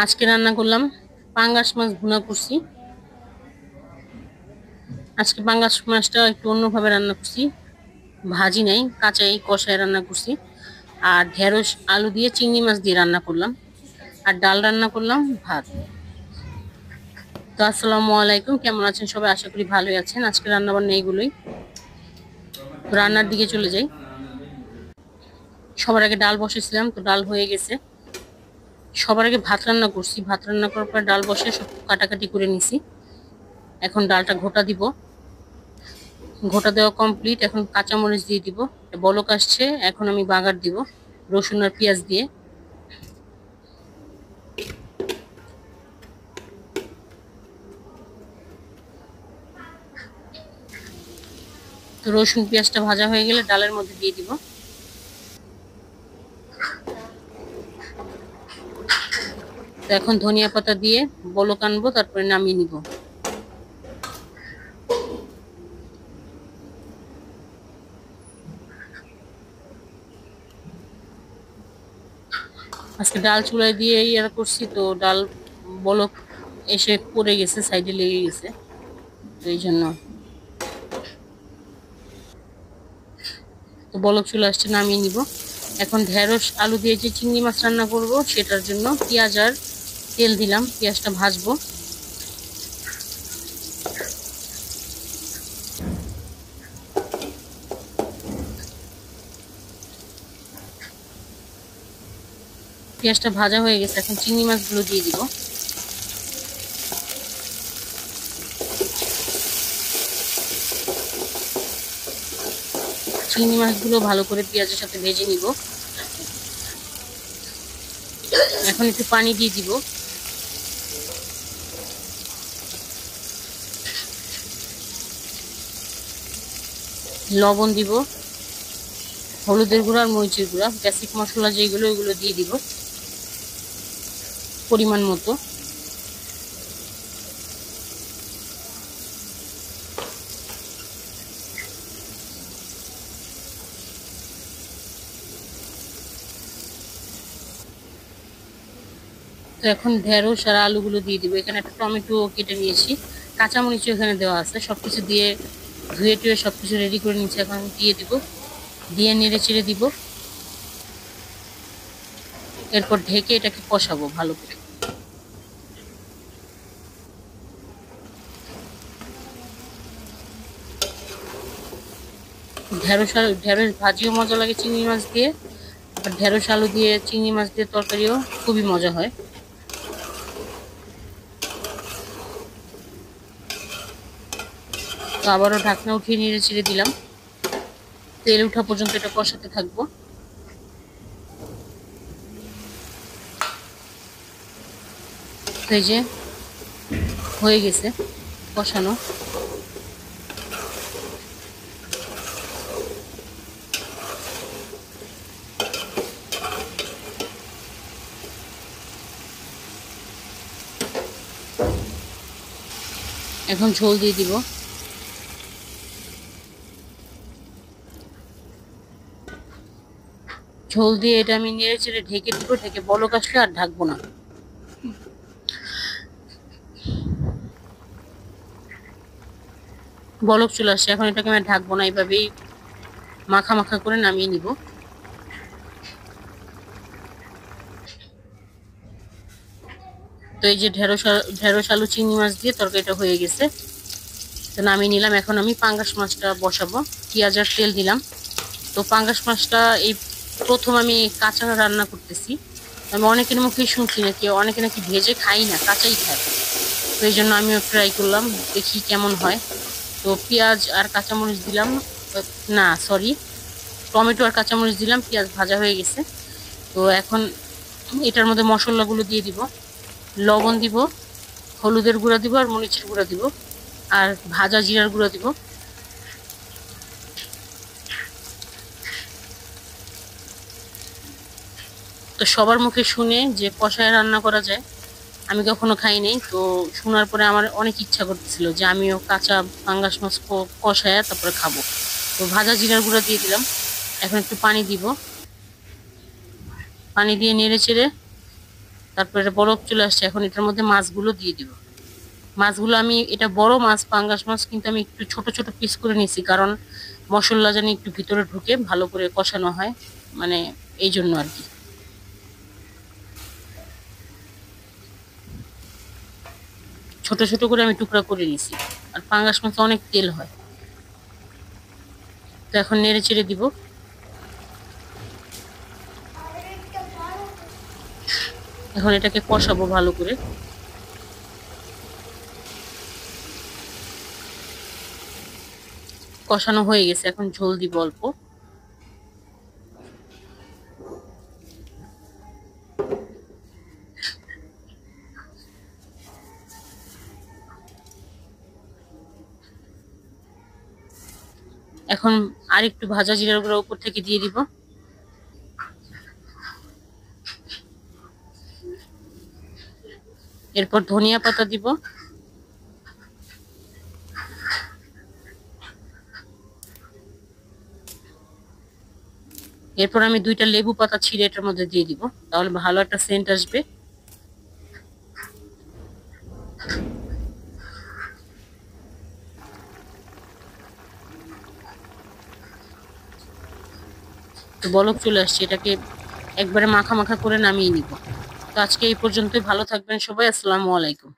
আজকে রান্না করলাম পাঙ্গাস মাছ ভুনা করছি। আজকে পাঙ্গাস মাছটা একটু অন্যভাবে রান্না করছি, ভাজি নাই, কাঁচাই কষায় রান্না করছি। আর ঢেঁড়স আলু দিয়ে চিংড়ি মাছ দিয়ে রান্না করলাম, আর ডাল রান্না করলাম, ভাত। তো আসসালামু আলাইকুম, কেমন আছেন সবাই? আশা করি ভালোই আছেন। আজকে রান্না বান্না এইগুলোই। তো রান্নার দিকে চলে যাই। সবার আগে ডাল বসেছিলাম, তো ডাল হয়ে গেছে। সবার আগে ভাত রান্না করছি, ভাত রান্না করার পর ডাল বসে সব কাটাকাটি করে নিছি। এখন ডালটা ঘোটা দিব। ঘোটা দেওয়া কমপ্লিট, এখন কাঁচামরিচ দিয়ে দিব। বলক আসছে, এখন আমি বাগার দিব রসুন আর পেঁয়াজ দিয়ে। তো রসুন পেঁয়াজটা ভাজা হয়ে গেলে ডালের মধ্যে দিয়ে দিব। তো এখন ধনিয়া পাতা দিয়ে বলক আনবো, তারপরে নামিয়ে নিব। আজকে ডাল চুলায় দিয়ে ইয়ার করছি, তো ডাল বলক এসে পড়ে গেছে, সাইডে লেগে গেছে, তো এই জন্য। তো বলক চলে আসছে, নামিয়ে নিব। এখন ঢেঁড়স আলু দিয়ে যে চিংড়ি মাছ রান্না করব, সেটার জন্য পেঁয়াজ আর তেল দিলাম, পেঁয়াজটা ভাজবো। পেঁয়াজটা ভাজা হয়ে গেছে, এখন চিংড়ি মাছগুলো দিয়ে দিব। চিংড়ি মাছগুলো ভালো করে পেঁয়াজের সাথে ভেজে নিব। এখন একটু পানি দিয়ে দিব। লবণ দিব, হলুদের গুঁড়া আর মরিচের গুঁড়া, বেসিক মশলা যেগুলো ওইগুলো দিয়ে দিব পরিমাণ মতো। তো এখন ঢেঁড়স আর আলুগুলো দিয়ে দিব। এখানে একটা টমেটো কেটে নিয়েছি, কাঁচামরিচও এখানে দেওয়া আছে, সবকিছু দিয়ে ধুয়ে টুয়ে সবকিছু রেডি করে নিচ্ছি। এখন দিয়ে দিব, দিয়ে নেড়ে চেড়ে দিব। এরপর ঢেকে এটাকে কষাবো ভালো করে। ঢেঁড়স ভাজিও মজা লাগে চিংড়ি মাছ দিয়ে, আর ঢেঁড়স আলু দিয়ে চিংড়ি মাছ দিয়ে তরকারিও খুবই মজা হয়। তো আবারও ঢাকনা উঠিয়ে নেড়ে চেড়ে দিলাম। তেল উঠা পর্যন্ত এটা কষাতে থাকবো। তো এই যে হয়ে গেছে কষানো। এখন ঝোল দিয়ে দিব। ঝোল দিয়ে এটা আমি নেড়ে চেড়ে ঢেকে দিব। ঢেকে বলক আসলে আর ঢাকবো না। বলক চলে আসছে, এখন এটাকে আমি ঢাকবো না, এইভাবেই মাখা মাখা করে নামিয়ে নিব। তো এই যে ঢেঁড়স আলু চিংড়ি মাছ দিয়ে তরকারিটা হয়ে গেছে, তো নামিয়ে নিলাম। এখন আমি পাঙ্গাস মাছটা বসাবো। পেঁয়াজ আর তেল দিলাম। তো পাঙ্গাস মাছটা এই প্রথম আমি কাঁচা রান্না করতেছি। আমি অনেকের মুখেই শুনছি নাকি অনেকে নাকি ভেজে খাই না, কাঁচাই খায়। তো এই জন্য আমিও ট্রাই করলাম, দেখি কেমন হয়। তো পেঁয়াজ আর কাঁচামরিচ দিলাম, না সরি, টমেটো আর কাঁচামরিচ দিলাম, পেঁয়াজ ভাজা হয়ে গেছে। তো এখন এটার মধ্যে মশলাগুলো দিয়ে দিব। লবণ দিব, হলুদের গুঁড়া দিব, আর মরিচের গুঁড়া দিব, আর ভাজা জিরার গুঁড়া দিব। তো সবার মুখে শুনে যে কষায় রান্না করা যায়, আমি কখনো খাই নাই। তো শোনার পরে আমার অনেক ইচ্ছা করতেছিল যে আমিও কাঁচা পাঙ্গাস মাছ কষায় তারপরে খাবো। তো ভাজা জিরার গুঁড়া দিয়ে দিলাম। এখন একটু পানি দিব, পানি দিয়ে নেড়ে চেড়ে তারপরে বরফ চলে আসছে, এখন এটার মধ্যে মাছগুলো দিয়ে দিব। মাছগুলো আমি, এটা বড় মাছ, পাঙ্গাস মাছ, কিন্তু আমি একটু ছোট ছোট পিস করে নিছি, কারণ মশলা জানি একটু ভিতরে ঢুকে ভালো করে কষানো হয়, মানে এই জন্য আর কি। ছোট ছোট করে আমি টুকরা করে নিছি, আর পাঙ্গাস মাছে অনেক তেল হয়। তো এখন নেড়ে চেড়ে দিব। এখন এটাকে কষাবো ভালো করে। কষানো হয়ে গেছে, এখন ঝোল দিব অল্প। এখন আর একটু ভাজা জিরার গুঁড়া উপর থেকে দিয়ে দিব। এরপর ধনিয়া পাতা দিব। এরপর আমি 2টা লেবু পাতা ছিঁড়ে এটার মধ্যে দিয়ে দিব, তাহলে ভালো একটা সেন্ট আসবে। তো বলক চলে আসছে, এটাকে একবারে মাখা মাখা করে নামিয়ে নিব। তো আজকে এই পর্যন্তই, ভালো থাকবেন সবাই, আসসালামু আলাইকুম।